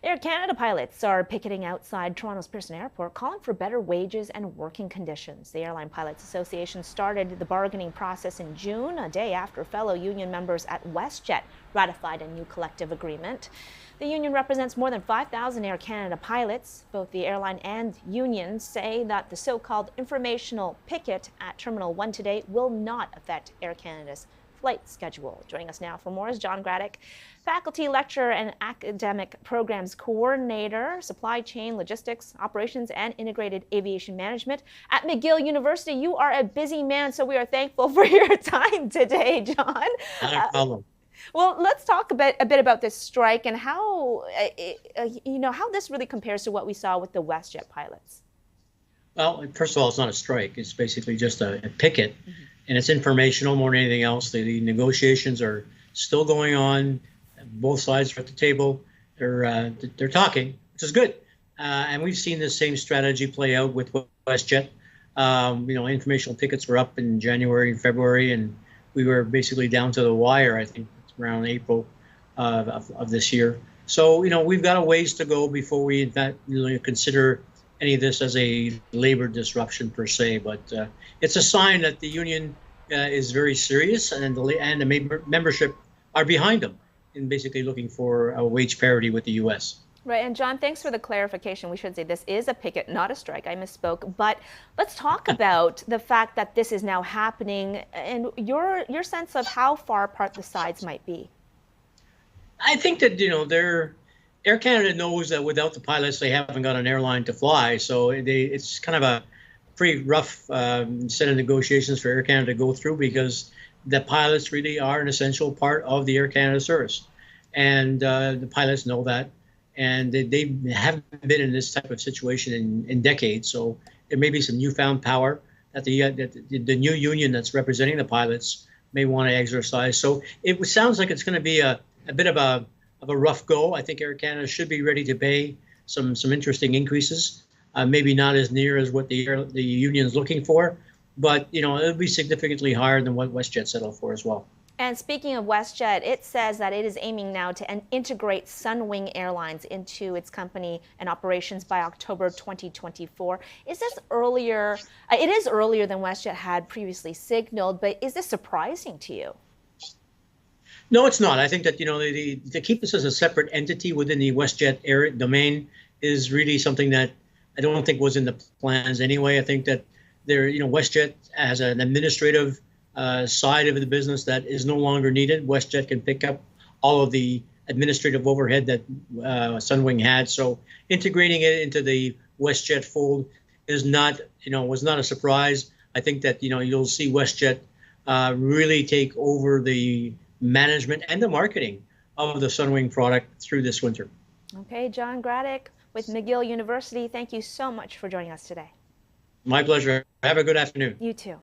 Air Canada pilots are picketing outside Toronto's Pearson Airport, calling for better wages and working conditions. The Airline Pilots Association started the bargaining process in June, a day after fellow union members at WestJet ratified a new collective agreement. The union represents more than 5,000 Air Canada pilots. Both the airline and unions say that the so-called informational picket at Terminal 1 today will not affect Air Canada's flight schedule. Joining us now for more is John Gradek, faculty lecturer and academic programs coordinator, supply chain, logistics, operations, and integrated aviation management at McGill University. You are a busy man, so we are thankful for your time today, John. Not a problem. Well, let's talk a bit about this strike and how how this really compares to what we saw with the WestJet pilots. Well, first of all, it's not a strike. It's basically just a picket, and it's informational more than anything else. The negotiations are still going on. Both sides are at the table. They're talking, which is good. And we've seen the same strategy play out with WestJet. Informational pickets were up in January and February, and we were basically down to the wire, I think, around April of this year. So, we've got a ways to go before we, in fact, consider any of this as a labor disruption per se. But it's a sign that the union is very serious, and the membership are behind them in basically looking for a wage parity with the U.S. Right, and John, thanks for the clarification. We should say this is a picket, not a strike. I misspoke. But let's talk about the fact that this is now happening and your sense of how far apart the sides might be. I think that, Air Canada knows that without the pilots, they haven't got an airline to fly. So it's kind of a pretty rough set of negotiations for Air Canada to go through, because the pilots really are an essential part of the Air Canada service. And the pilots know that. And they haven't been in this type of situation in decades. So there may be some newfound power that the new union that's representing the pilots may want to exercise. So it sounds like it's going to be a bit of a rough go. I think Air Canada should be ready to pay some interesting increases. Maybe not as near as what the union is looking for, but it'll be significantly higher than what WestJet settled for as well. And speaking of WestJet, it says that it is aiming now to integrate Sunwing Airlines into its company and operations by October 2024. Is this earlier? It is earlier than WestJet had previously signaled, but is this surprising to you? No, it's not. I think that, to keep this as a separate entity within the WestJet air domain is really something that I don't think was in the plans anyway. I think that WestJet has an administrative side of the business that is no longer needed. WestJet can pick up all of the administrative overhead that Sunwing had. So integrating it into the WestJet fold is not, was not a surprise. I think that, you'll see WestJet really take over the management and the marketing of the Sunwing product through this winter. Okay, John Gradek with McGill University, thank you so much for joining us today. My pleasure. Have a good afternoon. You too.